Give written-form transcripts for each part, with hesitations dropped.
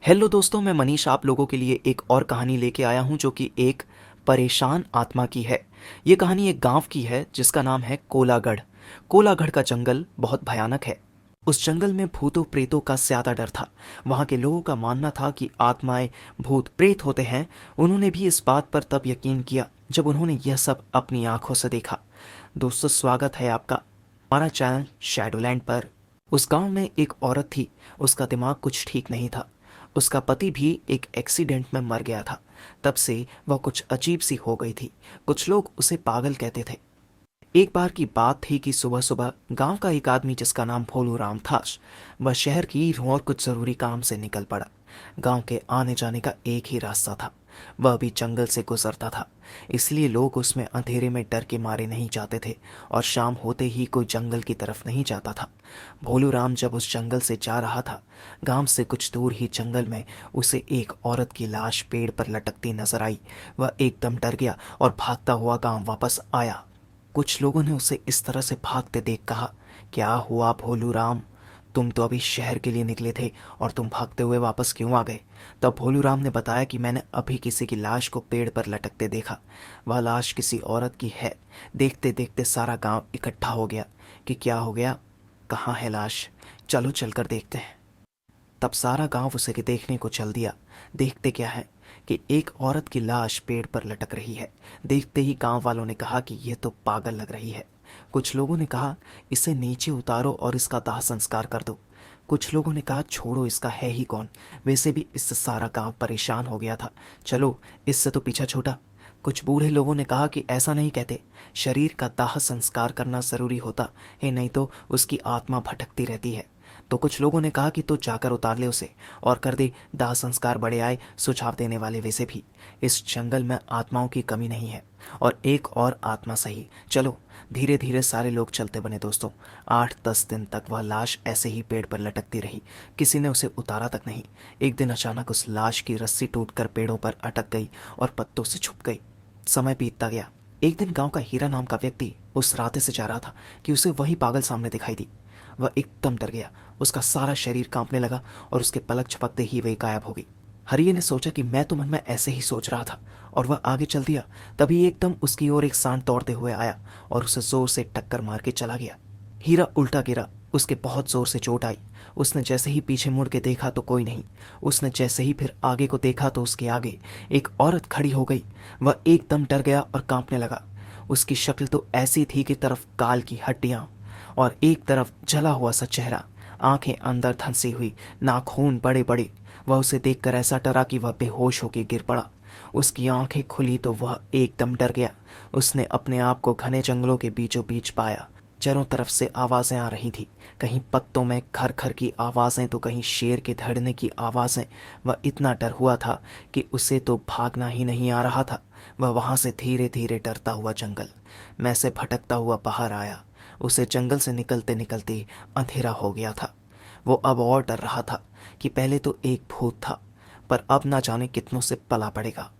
Hello दोस्तों, मैं मनीष आप लोगों के लिए एक और कहानी लेके आया हूँ जो कि एक परेशान आत्मा की है। ये कहानी एक गांव की है जिसका नाम है कोलागढ़। कोलागढ़ का जंगल बहुत भयानक है। उस जंगल में भूतों प्रेतों का ज्यादा डर था। वहाँ के लोगों का मानना था कि आत्माएं भूत प्रेत होते हैं। उन्होंने भी इस बात पर तब यकीन किया जब उन्होंने यह सब अपनी आंखों से देखा। दोस्तों, स्वागत है आपका हमारा चैनल शैडोलैंड पर। उस गांव में एक औरत थी। उसका दिमाग कुछ ठीक नहीं था। उसका पति भी एक एक्सीडेंट में मर गया था। तब से वह कुछ अजीब सी हो गई थी। कुछ लोग उसे पागल कहते थे। एक बार की बात थी कि सुबह सुबह गांव का एक आदमी जिसका नाम भोलू राम था, वह शहर की और कुछ जरूरी काम से निकल पड़ा। गांव के आने जाने का एक ही रास्ता था। वह भी जंगल से गुजरता था, इसलिए लोग उसमें अंधेरे में डर के मारे नहीं जाते थे और शाम होते ही कोई जंगल की तरफ नहीं जाता था। भोलू राम जब उस जंगल से जा रहा था, गांव से कुछ दूर ही जंगल में उसे एक औरत की लाश पेड़ पर लटकती नजर आई। वह एकदम डर गया और भागता हुआ गांव वापस आया। कुछ लोगों ने उसे इस तरह से भागते देख कहा, क्या हुआ भोलू राम, तुम तो अभी शहर के लिए निकले थे और तुम भागते हुए वापस क्यों आ गए? तब भोलू राम ने बताया कि मैंने अभी किसी की लाश को पेड़ पर लटकते देखा। वह लाश किसी औरत की है। देखते देखते सारा गांव इकट्ठा हो गया कि क्या हो गया, कहाँ है लाश, चलो चलकर देखते हैं। तब सारा गांव उसे के देखने को चल दिया। देखते क्या है कि एक औरत की लाश पेड़ पर लटक रही है। देखते ही गांव वालों ने कहा कि यह तो पागल लग रही है। कुछ लोगों ने कहा इसे नीचे उतारो और इसका दाह संस्कार कर दो। कुछ लोगों ने कहा छोड़ो, इसका है ही कौन, वैसे भी इससे सारा गांव परेशान हो गया था, चलो इससे तो पीछा छूटा। कुछ बूढ़े लोगों ने कहा कि ऐसा नहीं कहते, शरीर का दाह संस्कार करना जरूरी होता है, नहीं तो उसकी आत्मा भटकती रहती है। तो कुछ लोगों ने कहा कि तो जाकर उतार ले उसे और कर दे दाह संस्कार। बड़े आए सुझाव देने वाले, वैसे भी इस जंगल में आत्माओं की कमी नहीं है और एक और आत्मा सही, चलो। धीरे धीरे सारे लोग चलते बने दोस्तों। 8-10 दिन तक वह लाश ऐसे ही पेड़ पर लटकती रही। किसी ने उसे उतारा तक नहीं। एक दिन अचानक उस लाश की रस्सी टूटकर पेड़ों पर अटक गई और पत्तों से छुप गई। समय बीतता गया। एक दिन गांव का हीरा नाम का व्यक्ति उस रास्ते से जा रहा था कि उसे वही पागल सामने दिखाई दी। वह एकदम डर गया। उसका सारा शरीर कांपने लगा और उसके पलक झपकते ही वही गायब हो गई। हरिये ने सोचा कि मैं तो मन में ऐसे ही सोच रहा था, और वह आगे चल दिया। तभी एकदम उसकी ओर एक सांड दौड़ते हुए आया और उसे जोर से टक्कर मार के चला गया। हीरा उल्टा गिरा। उसके बहुत जोर से चोट आई। उसने जैसे ही पीछे मुड़ के देखा तो कोई नहीं। उसने जैसे ही फिर आगे को देखा तो उसके आगे एक औरत खड़ी हो गई। वह एकदम डर गया और कांपने लगा। उसकी शक्ल तो ऐसी थी कि तरफ गाल की हड्डियां और एक तरफ जला हुआ सा चेहरा, आंखें अंदर धंसी हुई, नाखून बड़े बड़े। वह उसे देखकर ऐसा डरा कि वह बेहोश होकर गिर पड़ा। उसकी आंखें खुली तो वह एकदम डर गया। उसने अपने आप को घने जंगलों के बीचों बीच पाया। चारों तरफ से आवाजें आ रही थी, कहीं पत्तों में खर खर की आवाजें तो कहीं शेर के धड़ने की आवाजें। वह इतना डर हुआ था कि उसे तो भागना ही नहीं आ रहा था। वह वहां से धीरे धीरे डरता हुआ जंगल में से भटकता हुआ बाहर आया। उसे जंगल से निकलते निकलते अंधेरा हो गया था। वो अब और डर रहा था कि पहले तो एक भूत था, पर अब ना जाने कितनों से पला पड़ेगा।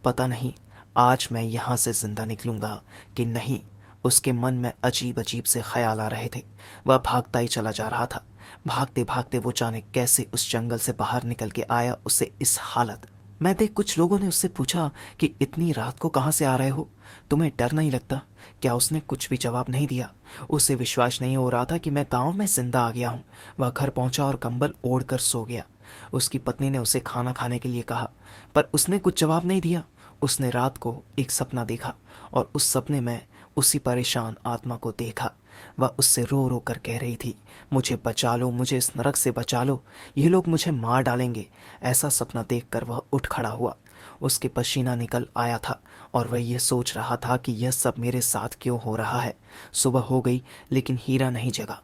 पता नहीं आज मैं यहाँ से जिंदा निकलूंगा कि नहीं। उसके मन में अजीब अजीब से ख्याल आ रहे थे। वह भागता ही चला जा रहा था। भागते भागते वो जाने कैसे उस जंगल से बाहर निकल के आया उसे इस हालत मैं देख। कुछ लोगों ने उससे पूछा कि इतनी रात को कहाँ से आ रहे हो, तुम्हें डर नहीं लगता क्या? उसने कुछ भी जवाब नहीं दिया। उसे विश्वास नहीं हो रहा था कि मैं गांव में जिंदा आ गया हूँ। वह घर पहुंचा और कंबल ओढ़कर सो गया। उसकी पत्नी ने उसे खाना खाने के लिए कहा, पर उसने कुछ जवाब नहीं दिया। उसने रात को एक सपना देखा और उस सपने में उसी परेशान आत्मा को देखा। वह उससे रो रो कर कह रही थी, मुझे बचा लो, मुझे इस नरक से बचा लो, ये लोग मुझे मार डालेंगे। ऐसा सपना देखकर वह उठ खड़ा हुआ। उसके पसीना निकल आया था और वह यह सोच रहा था कि यह सब मेरे साथ क्यों हो रहा है। सुबह हो गई लेकिन हीरा नहीं जगा।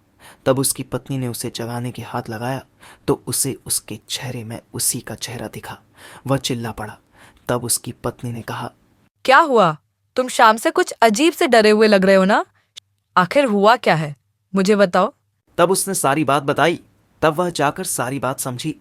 तब उसकी पत्नी ने उसे जगाने के हाथ लगाया तो उसे उसके चेहरे में उसी का चेहरा दिखा। वह चिल्ला पड़ा। तब उसकी पत्नी ने कहा, क्या हुआ? तुम शाम से कुछ अजीब से डरे हुए लग रहे हो ना। आखिर हुआ क्या है, मुझे बताओ। तब उसने सारी बात बताई। तब वह जाकर सारी बात समझी।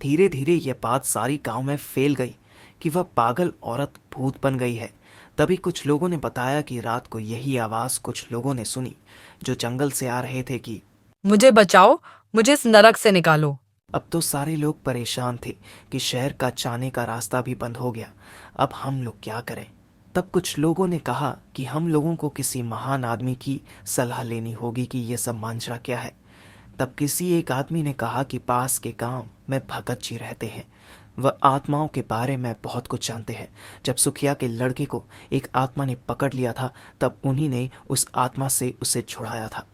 धीरे धीरे यह बात सारी गांव में फैल गई कि वह पागल औरत भूत बन गई है। तभी कुछ लोगों ने बताया कि रात को यही आवाज कुछ लोगों ने सुनी जो जंगल से आ रहे थे कि मुझे बचाओ, मुझे इस नरक से निकालो। अब तो सारे लोग परेशान थे कि शहर का जाने का रास्ता भी बंद हो गया। अब हम लोग क्या करें? तब कुछ लोगों ने कहा कि हम लोगों को किसी महान आदमी की सलाह लेनी होगी कि ये सब मांझा क्या है। तब किसी एक आदमी ने कहा कि पास के गांव में भगत जी रहते हैं। वह आत्माओं के बारे में बहुत कुछ जानते हैं। जब सुखिया के लड़के को एक आत्मा ने पकड़ लिया था, तब उन्हीं ने उस आत्मा से उसे छुड़ाया था।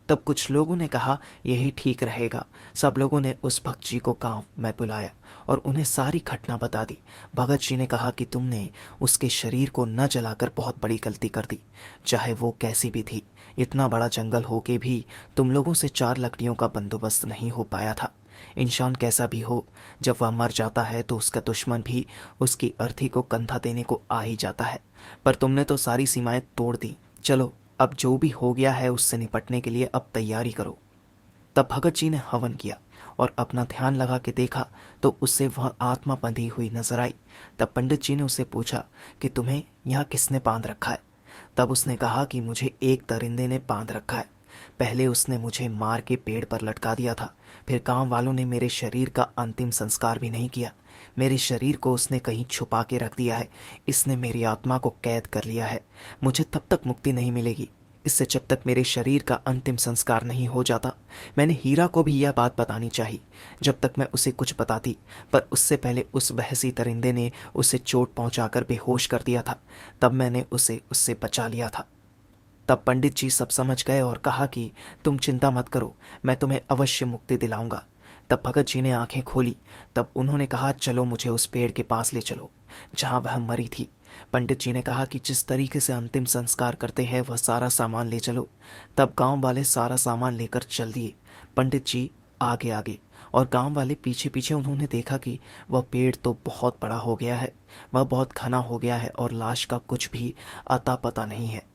तब कुछ लोगों ने कहा यही ठीक रहेगा। सब लोगों ने उस भक्त जी को गांव में बुलाया और उन्हें सारी घटना बता दी। भगत जी ने कहा कि तुमने उसके शरीर को न जलाकर बहुत बड़ी गलती कर दी, चाहे वो कैसी भी थी। इतना बड़ा जंगल होके भी तुम लोगों से 4 लकड़ियों का बंदोबस्त नहीं हो पाया था। इंसान कैसा भी हो, जब वह मर जाता है तो उसका दुश्मन भी उसकी अर्थी को कंधा देने को आ ही जाता है। पर तुमने तो सारी सीमाएं तोड़ दी। चलो, अब जो भी हो गया है उससे निपटने के लिए अब तैयारी करो। तब भगत जी ने हवन किया और अपना ध्यान लगा के देखा तो उससे वह आत्मा बंधी हुई नजर आई। तब पंडित जी ने उससे पूछा कि तुम्हें यहाँ किसने बांध रखा है? तब उसने कहा कि मुझे एक दरिंदे ने बांध रखा है। पहले उसने मुझे मार के पेड़ पर लटका दिया था, फिर गांव वालों ने मेरे शरीर का अंतिम संस्कार भी नहीं किया। मेरे शरीर को उसने कहीं छुपा के रख दिया है। इसने मेरी आत्मा को कैद कर लिया है। मुझे तब तक मुक्ति नहीं मिलेगी, इससे जब तक मेरे शरीर का अंतिम संस्कार नहीं हो जाता। मैंने हीरा को भी यह बात बतानी चाहिए जब तक मैं उसे कुछ बताती, पर उससे पहले उस बहसी दरिंदे ने उसे चोट पहुंचाकर बेहोश कर दिया था। तब मैंने उसे उससे बचा लिया था। तब पंडित जी सब समझ गए और कहा कि तुम चिंता मत करो, मैं तुम्हें अवश्य मुक्ति दिलाऊंगा। तब भगत जी ने आंखें खोली। तब उन्होंने कहा चलो, मुझे उस पेड़ के पास ले चलो जहां वह मरी थी। पंडित जी ने कहा कि जिस तरीके से अंतिम संस्कार करते हैं वह सारा सामान ले चलो। तब गांव वाले सारा सामान लेकर चल दिए। पंडित जी आगे आगे और गांव वाले पीछे पीछे। उन्होंने देखा कि वह पेड़ तो बहुत बड़ा हो गया है, वह बहुत घना हो गया है और लाश का कुछ भी अता पता नहीं है,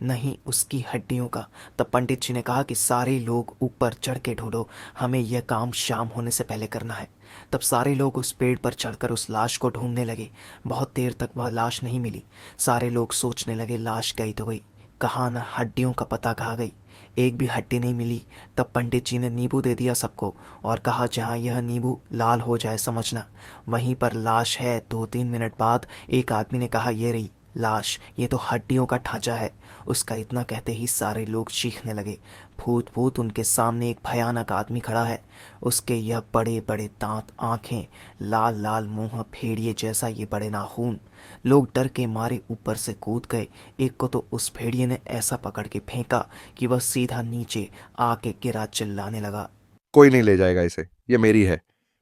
नहीं उसकी हड्डियों का। तब पंडित जी ने कहा कि सारे लोग ऊपर चढ़ के ढूंढो, हमें यह काम शाम होने से पहले करना है। तब सारे लोग उस पेड़ पर चढ़कर उस लाश को ढूंढने लगे। बहुत देर तक वह लाश नहीं मिली। सारे लोग सोचने लगे लाश गई तो गई, कहाँ न हड्डियों का पता कहाँ गई। एक भी हड्डी नहीं मिली। तब पंडित जी ने नींबू दे दिया सबको और कहा जहाँ यह नींबू लाल हो जाए समझना वहीं पर लाश है। 2-3 मिनट बाद एक आदमी ने कहा ये रही लाश, ये तो हड्डियों का ढांचा है। उसका इतना कहते ही सारे लोग चीखने लगे। भूत भूत उनके सामने एक भयानक आदमी खड़ा है। उसके यह बड़े बड़े दांत, आंखें, लाल लाल मुंह, भेड़िए जैसा ये बड़े नाखून। लोग डर के मारे ऊपर से कूद गए। एक को तो उस भेड़िए ने ऐसा पकड़ के फेंका कि वह सीधा नीचे आके गिरा, चिल्लाने लगा। कोई नहीं ले जाएगा इसे, ये मेरी है,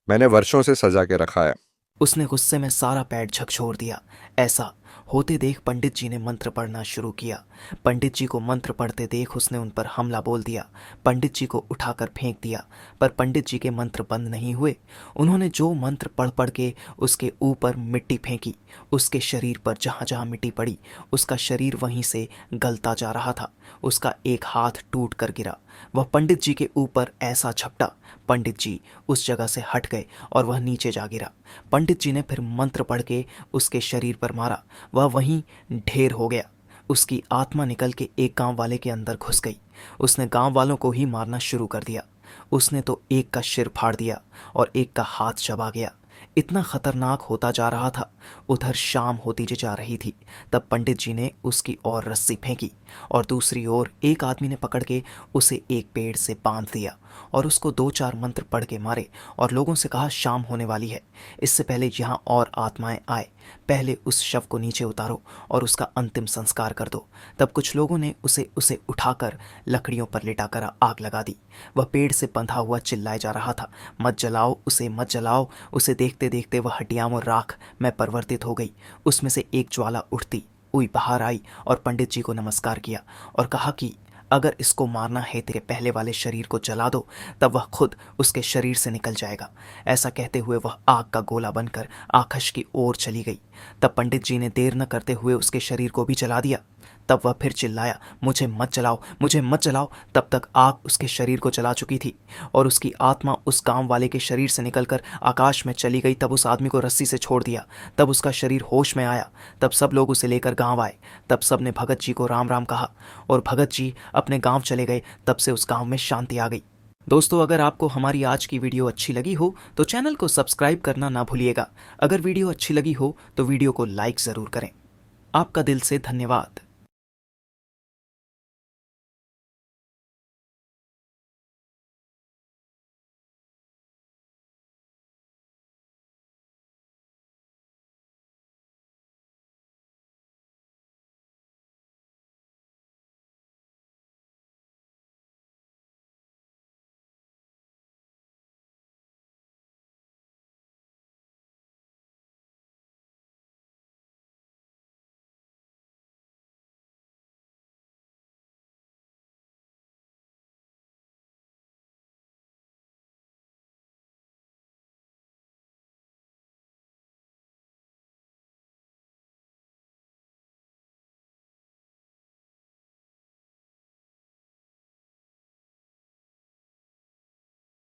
मैंने वर्षों से सजा के रखा है। उसने गुस्से में सारा पैर झकझोर दिया। ऐसा होते देख पंडित जी ने मंत्र पढ़ना शुरू किया। पंडित जी को मंत्र पढ़ते देख उसने उन पर हमला बोल दिया। पंडित जी को उठाकर फेंक दिया, पर पंडित जी के मंत्र बंद नहीं हुए। उन्होंने जो मंत्र पढ़ पढ़ के उसके ऊपर मिट्टी फेंकी, उसके शरीर पर जहाँ जहाँ मिट्टी पड़ी उसका शरीर वहीं से गलता जा रहा था। उसका एक हाथ टूट कर गिरा। वह पंडित जी के ऊपर ऐसा झपटा, पंडित जी उस जगह से हट गए और वह नीचे जा गिरा। पंडित जी ने फिर मंत्र पढ़ के उसके शरीर पर मारा। वह वहीं ढेर हो गया। उसकी आत्मा निकल के एक गांव वाले के अंदर घुस गई। उसने गांव वालों को ही मारना शुरू कर दिया। उसने तो एक का सिर फाड़ दिया और एक का हाथ चबा गया। इतना खतरनाक होता जा रहा था। उधर शाम होती जा रही थी। तब पंडित जी ने उसकी ओर रस्सी फेंकी और दूसरी ओर एक आदमी ने पकड़ के उसे एक पेड़ से बांध दिया और उसको 2-4 मंत्र पढ़ के मारे और लोगों से कहा शाम होने वाली है, इससे पहले यहाँ और आत्माएं आए, पहले उस शव को नीचे उतारो और उसका अंतिम संस्कार कर दो। तब कुछ लोगों ने उसे उठाकर लकड़ियों पर लिटाकर आग लगा दी। वह पेड़ से बंधा हुआ चिल्लाए जा रहा था, मत जलाओ उसे, मत जलाओ उसे। देखते देखते वह हड्डियां और राख में परिवर्तित हो गई। उसमें से एक ज्वाला उठती हुई बाहर आई और पंडित जी को नमस्कार किया और कहा कि अगर इसको मारना है तेरे पहले वाले शरीर को जला दो, तब वह खुद उसके शरीर से निकल जाएगा। ऐसा कहते हुए वह आग का गोला बनकर आकाश की ओर चली गई। तब पंडित जी ने देर न करते हुए उसके शरीर को भी जला दिया। तब वह फिर चिल्लाया, मुझे मत जलाओ, मुझे मत जलाओ। तब तक आग उसके शरीर को जला चुकी थी और उसकी आत्मा उस गांव वाले के शरीर से निकलकर आकाश में चली गई। तब उस आदमी को रस्सी से छोड़ दिया। तब उसका शरीर होश में आया। तब सब लोग उसे लेकर गांव आए। तब सब ने भगत जी को राम राम कहा और भगत जी अपने गांव चले गए। तब से उस गांव में शांति आ गई। दोस्तों, अगर आपको हमारी आज की वीडियो अच्छी लगी हो तो चैनल को सब्सक्राइब करना ना भूलिएगा। अगर वीडियो अच्छी लगी हो तो वीडियो को लाइक ज़रूर करें। आपका दिल से धन्यवाद।